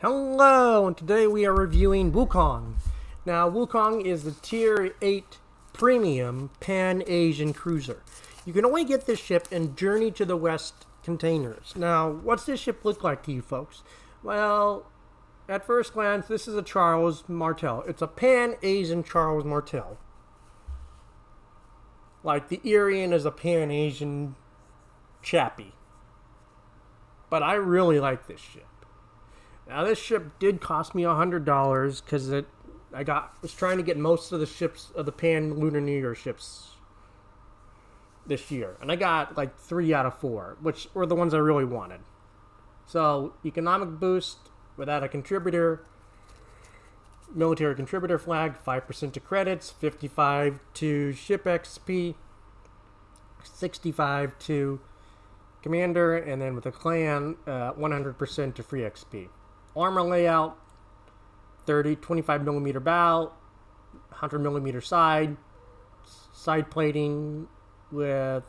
Hello, and today we are reviewing Wukong. Now, Wukong is the Tier 8 Premium Pan-Asian Cruiser. You can only get this ship in Journey to the West containers. Now, what's this ship look like to you folks? Well, at first glance, this is a Charles Martel. It's a Pan-Asian Charles Martel. Like the Irian is a Pan-Asian chappie. But I really like this ship. Now this ship did cost me $100 because was trying to get most of the ships of the Pan Lunar New Year ships this year, and I got like 3 out of 4, which were the ones I really wanted. So economic boost without a contributor, military contributor flag, 5% to credits, 55 to ship XP, 65 to commander, and then with a clan, 100% to free XP. Armor layout, 25mm bow, 100mm side plating with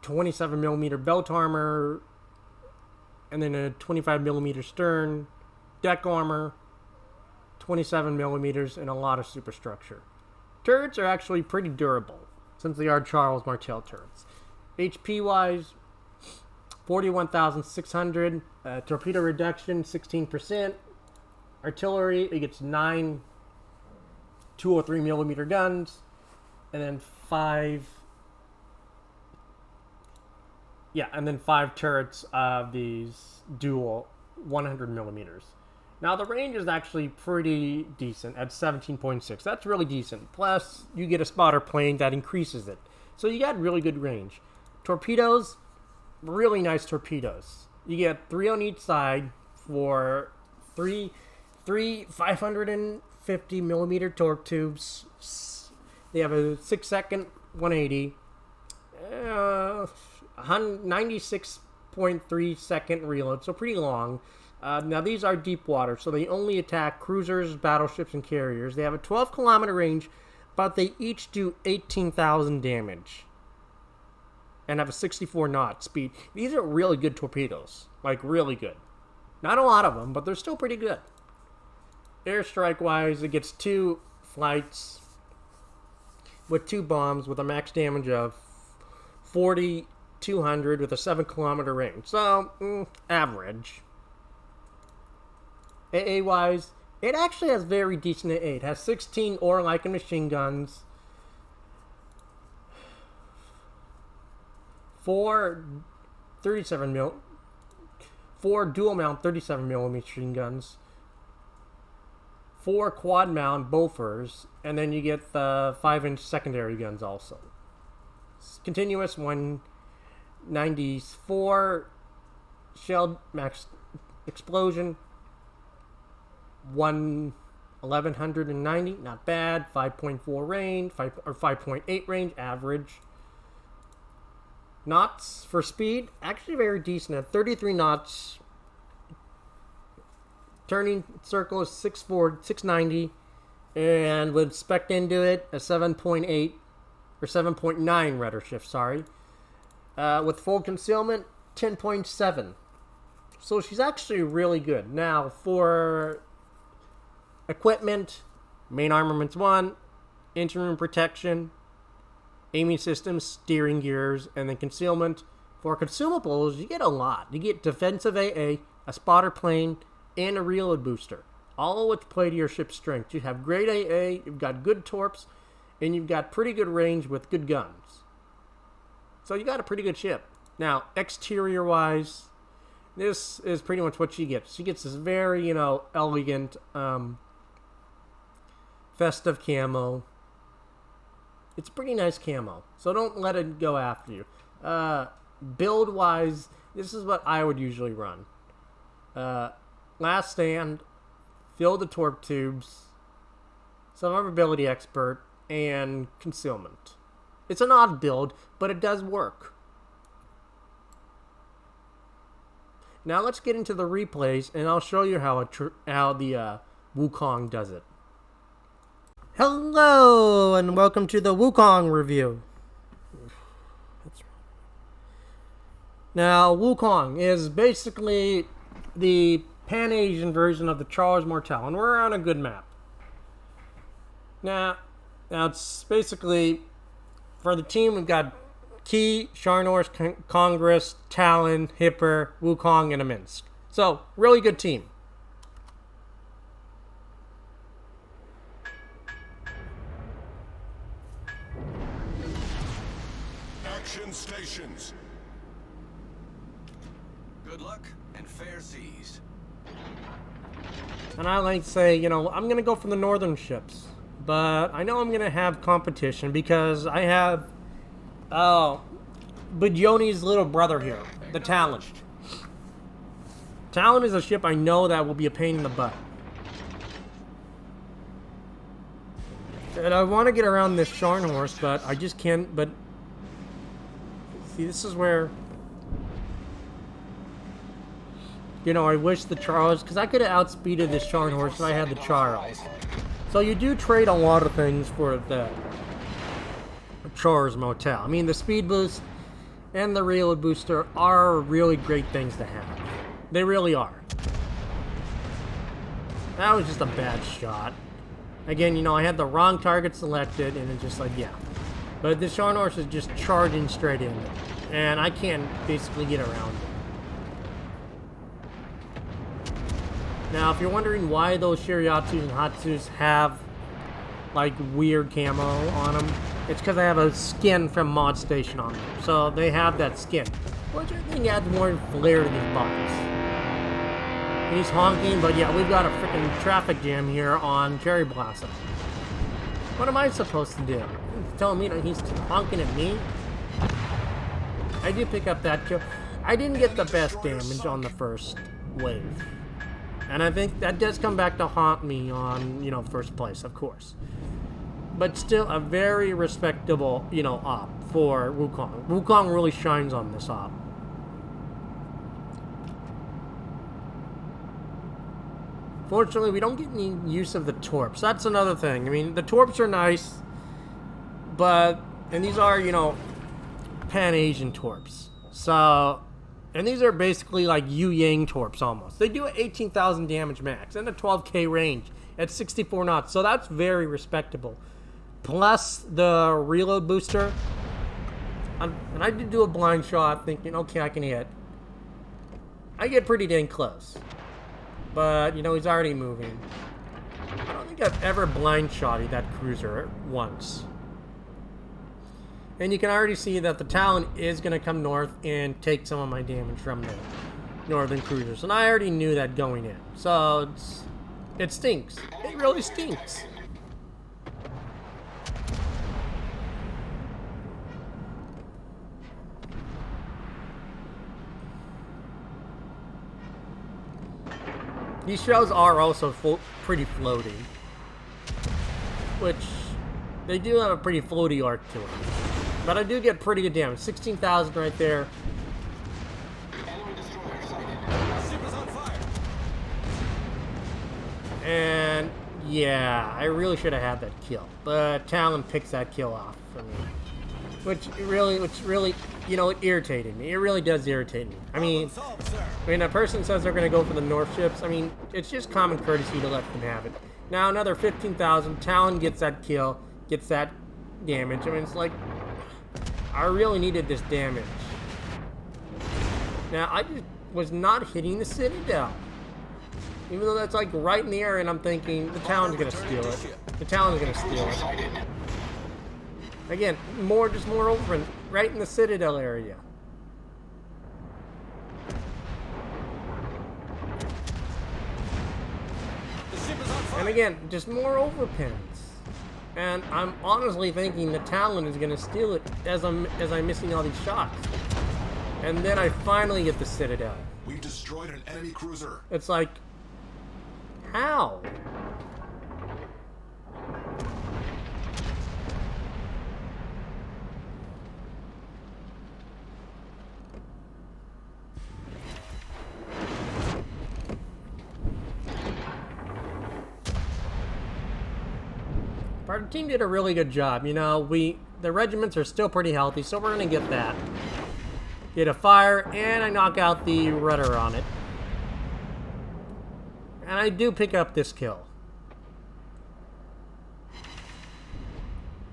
27mm belt armor, and then a 25mm stern, deck armor, 27mm, and a lot of superstructure. Turrets are actually pretty durable, since they are Charles Martel turrets. HP wise, 41,600. Torpedo reduction, 16%. Artillery, it gets 9 203mm guns, and then 5 turrets of these dual 100mm. Now the range is actually pretty decent at 17.6. That's really decent. Plus, you get a spotter plane that increases it. So you got really good range. Torpedoes, really nice torpedoes. You get 3 on each side for three 550mm torque tubes. They have a 6-second 180, 96.3 second reload, so pretty long. Now these are deep water, so they only attack cruisers, battleships, and carriers. They have a 12-kilometer range, but they each do 18,000 damage and have a 64 knot speed. These are really good torpedoes, like really good. Not a lot of them, but they're still pretty good. Airstrike wise, it gets 2 flights with 2 bombs with a max damage of 4,200 with a 7-kilometer range. So, average. AA wise, it actually has very decent AA. It has 16 Orlaika machine guns, 4 dual mount 37mm machine guns, 4 quad mount Bofors, and then you get the 5-inch secondary guns also. Continuous 194 shell max explosion, 1190, not bad. 5.4 range, 5.8 range, average. Knots for speed, actually very decent at 33 knots. Turning circle is 690, and with spec into it, a 7.8 or 7.9 rudder shift, sorry. With full concealment, 10.7. So she's actually really good. Now for equipment, main armaments 1, interim protection, aiming systems, steering gears, and then concealment. For consumables, you get a lot. You get defensive AA, a spotter plane, and a reload booster, all of which play to your ship's strength. You have great AA, you've got good torps, and you've got pretty good range with good guns. So you got a pretty good ship. Now, exterior-wise, this is pretty much what she gets. She gets this very, elegant, festive camo. It's a pretty nice camo, so don't let it go after you. Build-wise, this is what I would usually run. Last stand, fill the torque tubes, survivability expert, and concealment. It's an odd build, but it does work. Now let's get into the replays, and I'll show you how the Wukong does it. Hello, and welcome to the Wukong review. Now, Wukong is basically the Pan-Asian version of the Charles Martel, and we're on a good map. Now it's basically, for the team, we've got Key, Sharnor's, Congress, Talon, Hipper, Wukong, and a Minsk. So, really good team. Action stations. Good luck and fair seas. And I like to say, you know, I'm going to go for the northern ships. But I know I'm going to have competition because I have Bajoni's little brother here, the Talon. Talon is a ship I know that will be a pain in the butt. And I want to get around this Scharnhorst, but I just can't. But see, this is where, you know, I wish the Charles, because I could have outspeeded this Scharnhorst if I had the Charles. So you do trade a lot of things for the Charles Motel. I mean, the speed boost and the reload booster are really great things to have. They really are. That was just a bad shot. Again, you know, I had the wrong target selected, and it's just like, yeah. But this Scharnhorst is just charging straight in, and I can't basically get around it. Now, if you're wondering why those Shiriatsus and Hatsus have, like, weird camo on them, it's because I have a skin from Mod Station on them. So, they have that skin, which I think adds more flair to these bots. He's honking, but yeah, we've got a freaking traffic jam here on Cherry Blossom. What am I supposed to do? He's telling me that he's honking at me? I did pick up that kill. I didn't get the best damage on the first wave. And I think that does come back to haunt me on, you know, first place, of course. But still a very respectable, you know, op for Wukong. Wukong really shines on this op. Fortunately, we don't get any use of the torps. That's another thing. I mean, the torps are nice, but, and these are, you know, Pan-Asian torps. So, and these are basically like Yu Yang torps almost. They do 18,000 damage max and a 12k range at 64 knots. So that's very respectable. Plus the reload booster. And I did do a blind shot thinking, okay, I can hit. I get pretty dang close. But, you know, he's already moving. I don't think I've ever blind shotted that cruiser once. And you can already see that the Talon is going to come north and take some of my damage from the northern cruisers. And I already knew that going in. So, it stinks. It really stinks. These shells are also pretty floaty. Which, they do have a pretty floaty arc to them. But I do get pretty good damage. 16,000 right there. And yeah, I really should have had that kill. But Talon picks that kill off for me. Which really, you know, it irritated me. It really does irritate me. I mean, when a person says they're going to go for the north ships, I mean, it's just common courtesy to let them have it. Now another 15,000. Talon gets that kill, gets that damage. I mean, it's like, I really needed this damage. Now, I just was not hitting the Citadel. Even though that's like right in the air, and I'm thinking, the Talon's going to steal it. The Talon's going to steal it. Again, just more over, right in the Citadel area. And again, just more overpins. And I'm honestly thinking the Talon is going to steal it as I'm missing all these shots. And then I finally get the Citadel. We've destroyed an enemy cruiser. It's like, how? Our team did a really good job. You know, the regiments are still pretty healthy, so we're going to get that. Get a fire, and I knock out the rudder on it. And I do pick up this kill.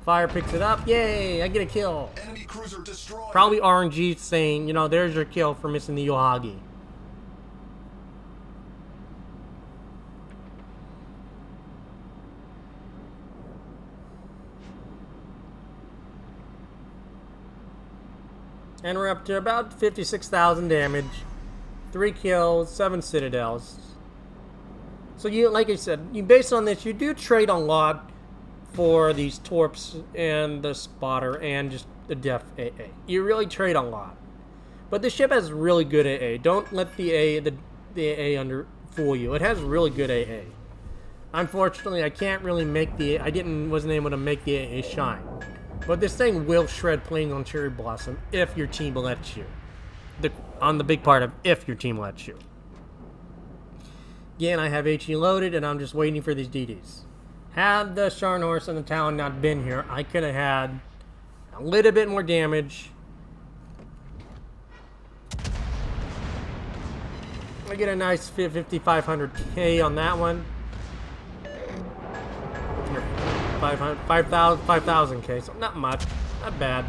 Fire picks it up. Yay, I get a kill. Enemy cruiser destroyed. Probably RNG saying, you know, there's your kill for missing the Yohagi. And we're up to about 56,000 damage. 3 kills, 7 citadels. So you, like I said, you based on this, you do trade a lot for these torps and the spotter and just the def AA. You really trade a lot. But the ship has really good AA. Don't let the AA under fool you. It has really good AA. Unfortunately, I can't really make wasn't able to make the AA shine. But this thing will shred planes on Cherry Blossom if your team lets you. On the big part of if your team lets you. Again, I have HE loaded and I'm just waiting for these DDs. Had the Scharnhorst and the Talon not been here, I could have had a little bit more damage. I get a nice 5,500k on that one. 5,000k, so not much, not bad.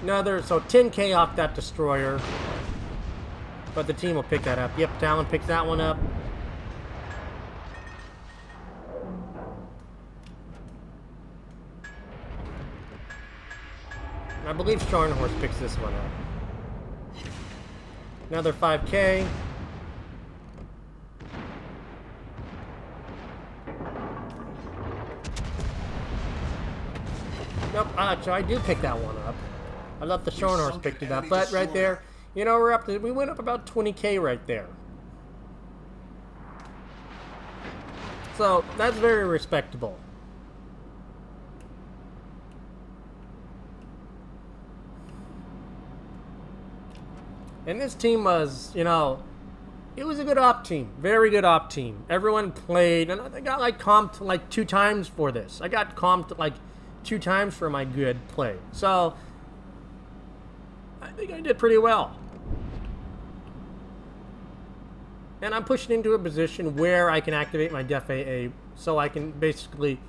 So 10k off that destroyer. But the team will pick that up. Yep, Talon picks that one up. I believe Scharnhorst picks this one up. Another 5k. Nope, so I do pick that one up. I thought the Scharnhorst picked it up, but right there, you know, we went up about 20k right there. So, that's very respectable. And this team was, you know, it was a good op team. Very good op team. Everyone played, and I got like comped like 2 times for this. I got comped like 2 times for my good play. So, I think I did pretty well. And I'm pushing into a position where I can activate my Def AA so I can basically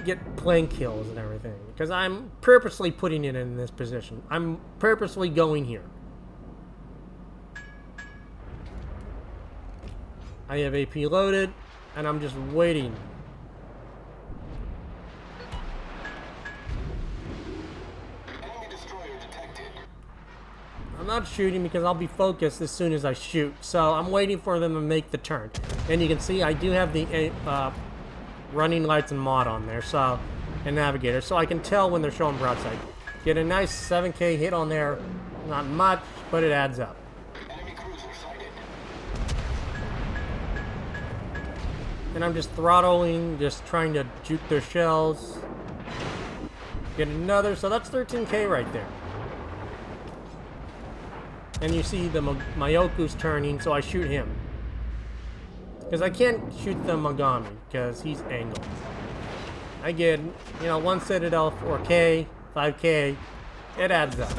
get plane kills and everything. Because I'm purposely putting it in this position. I'm purposely going here. I have AP loaded, and I'm just waiting. Enemy destroyer detected. I'm not shooting because I'll be focused as soon as I shoot. So I'm waiting for them to make the turn. And you can see I do have the running lights and mod on there, so, and navigator, so I can tell when they're showing broadside. Get a nice 7k hit on there. Not much, but it adds up. Enemy cruiser sighted. And I'm just throttling, just trying to juke their shells. Get another, so that's 13k right there. And you see the Mayoku's turning, so I shoot him. Because I can't shoot the Mogami, because he's angled. I get, you know, 1 Citadel, 4k, 5k, it adds up.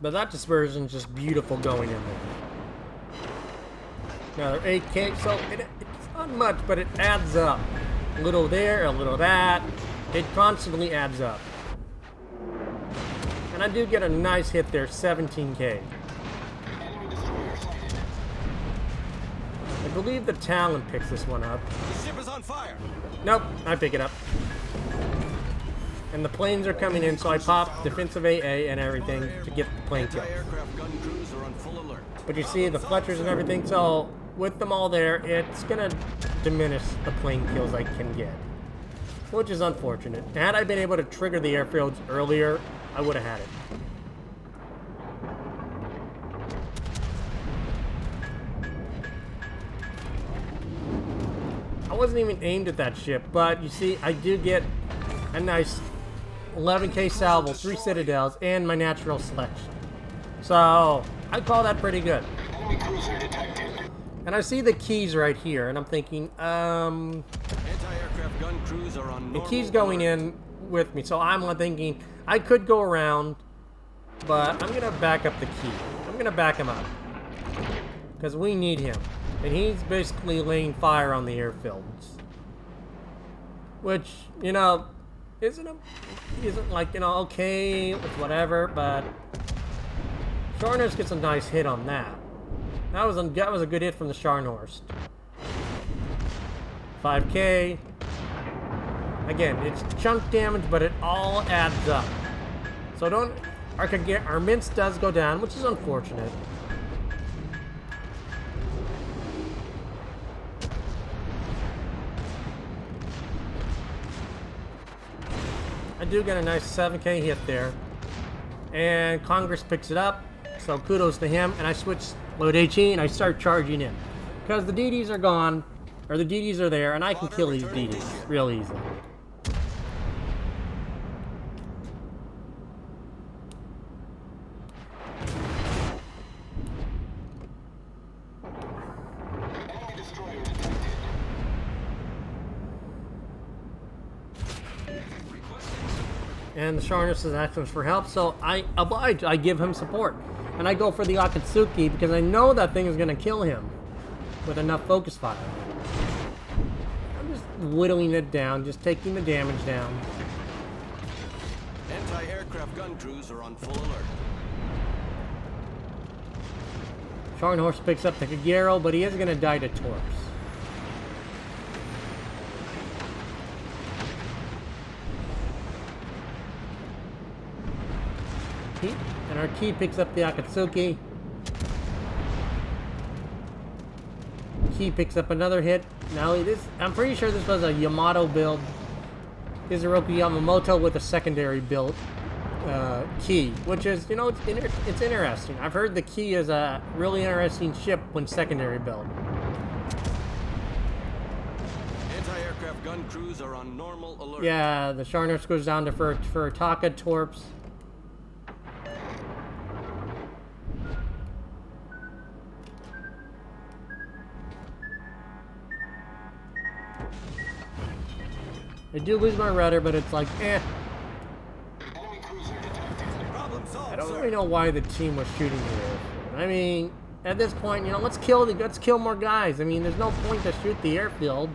But that dispersion's just beautiful going in there. Another 8k, so it's not much, but it adds up. A little there, a little that. It constantly adds up. And I do get a nice hit there, 17k. Enemy destroyer sighted. I believe the Talon picks this one up. The ship is on fire. Nope, I pick it up. And the planes are coming in, so I pop defensive AA and everything to get the plane kills. Anti-aircraft gun crews are on full alert. But you see the Fletchers and everything, so with them all there, it's gonna diminish the plane kills I can get. Which is unfortunate. Had I been able to trigger the airfields earlier, I would have had it. I wasn't even aimed at that ship, but you see, I do get a nice 11k salvo, 3 Citadels, and my natural selection. So, I call that pretty good. Enemy cruiser detected. And I see the keys right here, and I'm thinking, Anti-aircraft gun crews are on the normal key's going alert. in with me, so I'm thinking I could go around but I'm gonna back up the key. I'm gonna back him up because we need him, and he's basically laying fire on the airfields, which isn't like okay with whatever, but Scharnhorst gets a nice hit on that. That was a good hit from the Scharnhorst. 5K. Again, it's chunk damage, but it all adds up. So our mince does go down, which is unfortunate. I do get a nice 7K hit there. And Congress picks it up, so kudos to him. And I switch load HE and I start charging in. Because the DDs are gone, or the DDs are there, and I can kill these DDs real easily. Enemy destroyer detected. And the Scharnhorst is asking for help, so I oblige. I give him support. And I go for the Akatsuki because I know that thing is going to kill him with enough focus fire. I'm just whittling it down, just taking the damage down. Anti-aircraft gun crews are on full alert. Scharnhorst picks up the Kagero, but he is going to die to Torps. And our key picks up the Akatsuki. Key picks up another hit. Now I'm pretty sure this was a Yamato build. Izuroku Yamamoto with a secondary build key, which is, it's interesting. I've heard the key is a really interesting ship when secondary build. Anti-aircraft gun crews are on normal alert. Yeah, the Scharnhorst goes down to for Taka Torps. I do lose my rudder, but it's like, Enemy cruiser detected. Problem solved, I don't sir. really know why the team was shooting the airfield. I mean, at this point, let's kill more guys. I mean, there's no point to shoot the airfield.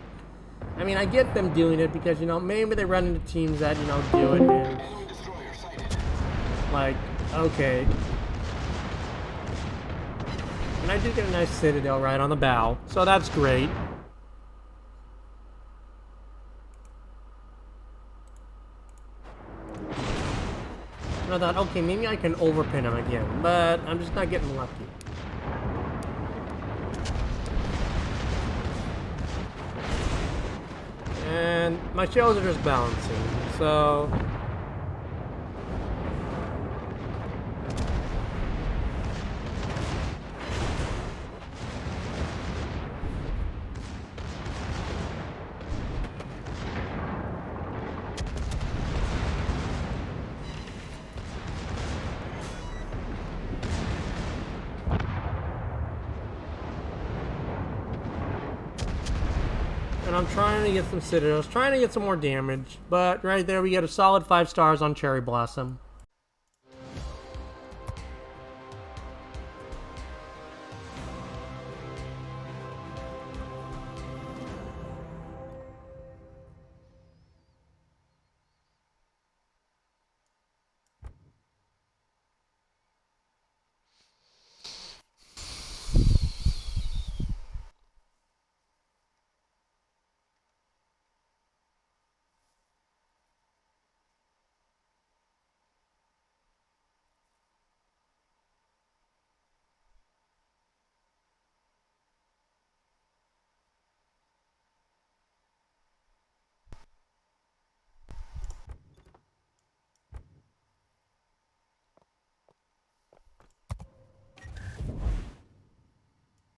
I mean, I get them doing it because, maybe they run into teams that, do it and, Enemy destroyer sighted. like, okay. And I do get a nice Citadel right on the bow, so that's great. And I thought, okay, maybe I can overpin him again, but I'm just not getting lucky. And my shells are just balancing, so... And I'm trying to get some Citadels, trying to get some more damage. But right there, we get a solid 5 stars on Cherry Blossom.